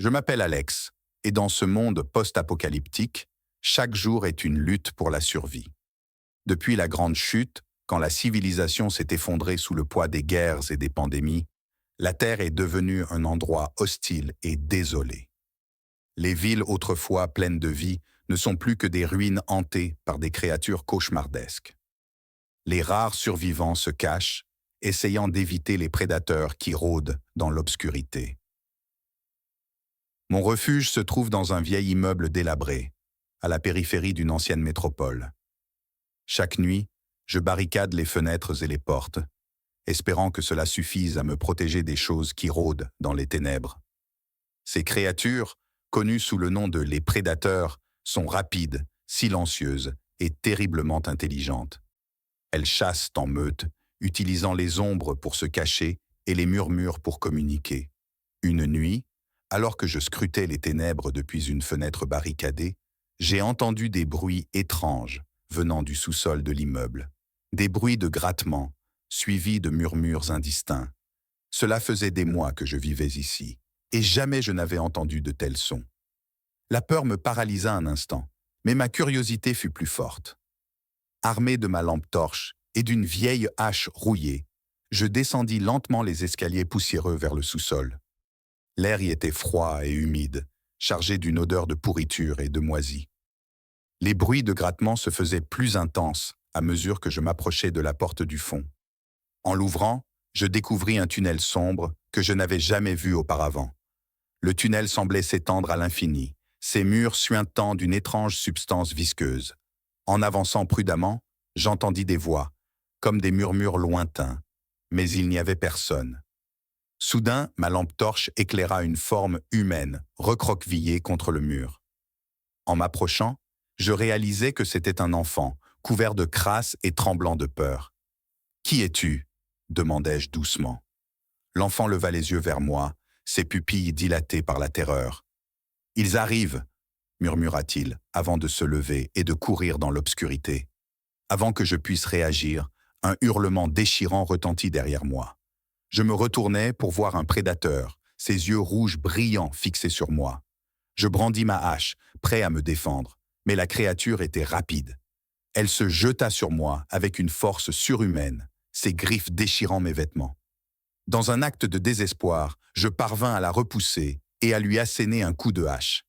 Je m'appelle Alex, et dans ce monde post-apocalyptique, chaque jour est une lutte pour la survie. Depuis la grande chute, quand la civilisation s'est effondrée sous le poids des guerres et des pandémies, la Terre est devenue un endroit hostile et désolé. Les villes autrefois pleines de vie ne sont plus que des ruines hantées par des créatures cauchemardesques. Les rares survivants se cachent, essayant d'éviter les prédateurs qui rôdent dans l'obscurité. Mon refuge se trouve dans un vieil immeuble délabré, à la périphérie d'une ancienne métropole. Chaque nuit, je barricade les fenêtres et les portes, espérant que cela suffise à me protéger des choses qui rôdent dans les ténèbres. Ces créatures, connues sous le nom de les prédateurs, sont rapides, silencieuses et terriblement intelligentes. Elles chassent en meute, utilisant les ombres pour se cacher et les murmures pour communiquer. Une nuit, alors que je scrutais les ténèbres depuis une fenêtre barricadée, j'ai entendu des bruits étranges venant du sous-sol de l'immeuble. Des bruits de grattement, suivis de murmures indistincts. Cela faisait des mois que je vivais ici, et jamais je n'avais entendu de tels sons. La peur me paralysa un instant, mais ma curiosité fut plus forte. Armé de ma lampe torche et d'une vieille hache rouillée, je descendis lentement les escaliers poussiéreux vers le sous-sol. L'air y était froid et humide, chargé d'une odeur de pourriture et de moisie. Les bruits de grattement se faisaient plus intenses à mesure que je m'approchais de la porte du fond. En l'ouvrant, je découvris un tunnel sombre que je n'avais jamais vu auparavant. Le tunnel semblait s'étendre à l'infini, ses murs suintant d'une étrange substance visqueuse. En avançant prudemment, j'entendis des voix, comme des murmures lointains, mais il n'y avait personne. Soudain, ma lampe torche éclaira une forme humaine, recroquevillée contre le mur. En m'approchant, je réalisai que c'était un enfant, couvert de crasse et tremblant de peur. « Qui es-tu » demandai-je doucement. L'enfant leva les yeux vers moi, ses pupilles dilatées par la terreur. « Ils arrivent » murmura-t-il, avant de se lever et de courir dans l'obscurité. Avant que je puisse réagir, un hurlement déchirant retentit derrière moi. Je me retournai pour voir un prédateur, ses yeux rouges brillants fixés sur moi. Je brandis ma hache, prêt à me défendre, mais la créature était rapide. Elle se jeta sur moi avec une force surhumaine, ses griffes déchirant mes vêtements. Dans un acte de désespoir, je parvins à la repousser et à lui asséner un coup de hache.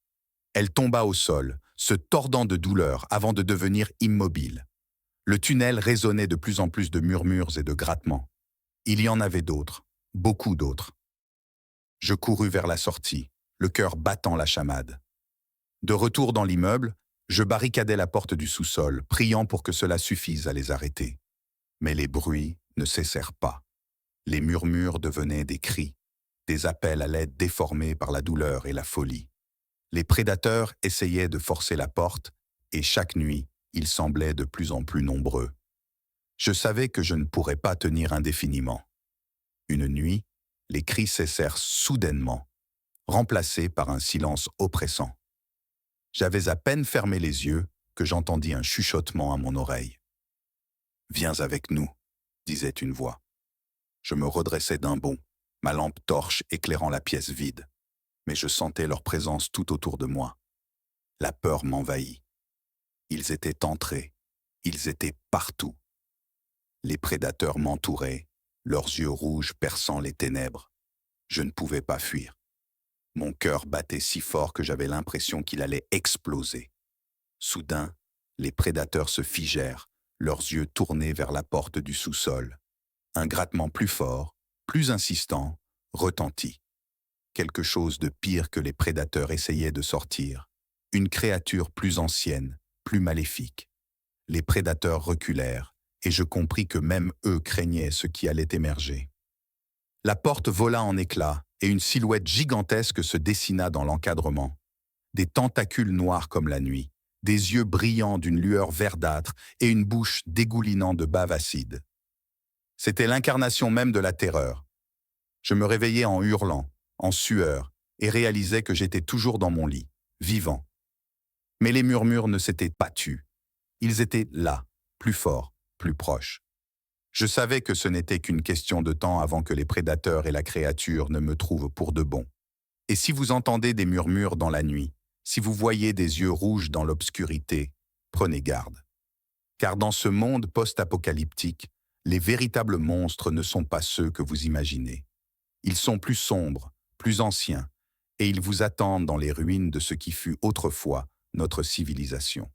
Elle tomba au sol, se tordant de douleur avant de devenir immobile. Le tunnel résonnait de plus en plus de murmures et de grattements. Il y en avait d'autres, beaucoup d'autres. Je courus vers la sortie, le cœur battant la chamade. De retour dans l'immeuble, je barricadai la porte du sous-sol, priant pour que cela suffise à les arrêter. Mais les bruits ne cessèrent pas. Les murmures devenaient des cris, des appels à l'aide déformés par la douleur et la folie. Les prédateurs essayaient de forcer la porte, et chaque nuit, ils semblaient de plus en plus nombreux. Je savais que je ne pourrais pas tenir indéfiniment. Une nuit, les cris cessèrent soudainement, remplacés par un silence oppressant. J'avais à peine fermé les yeux que j'entendis un chuchotement à mon oreille. « Viens avec nous », disait une voix. Je me redressai d'un bond, ma lampe torche éclairant la pièce vide, mais je sentais leur présence tout autour de moi. La peur m'envahit. Ils étaient entrés, ils étaient partout. Les prédateurs m'entouraient, leurs yeux rouges perçant les ténèbres. Je ne pouvais pas fuir. Mon cœur battait si fort que j'avais l'impression qu'il allait exploser. Soudain, les prédateurs se figèrent, leurs yeux tournés vers la porte du sous-sol. Un grattement plus fort, plus insistant, retentit. Quelque chose de pire que les prédateurs essayaient de sortir. Une créature plus ancienne, plus maléfique. Les prédateurs reculèrent, et je compris que même eux craignaient ce qui allait émerger. La porte vola en éclats, et une silhouette gigantesque se dessina dans l'encadrement. Des tentacules noirs comme la nuit, des yeux brillants d'une lueur verdâtre et une bouche dégoulinant de bave acide. C'était l'incarnation même de la terreur. Je me réveillai en hurlant, en sueur, et réalisais que j'étais toujours dans mon lit, vivant. Mais les murmures ne s'étaient pas tus. Ils étaient là, plus forts, plus proches. Je savais que ce n'était qu'une question de temps avant que les prédateurs et la créature ne me trouvent pour de bon. Et si vous entendez des murmures dans la nuit, si vous voyez des yeux rouges dans l'obscurité, prenez garde. Car dans ce monde post-apocalyptique, les véritables monstres ne sont pas ceux que vous imaginez. Ils sont plus sombres, plus anciens, et ils vous attendent dans les ruines de ce qui fut autrefois notre civilisation.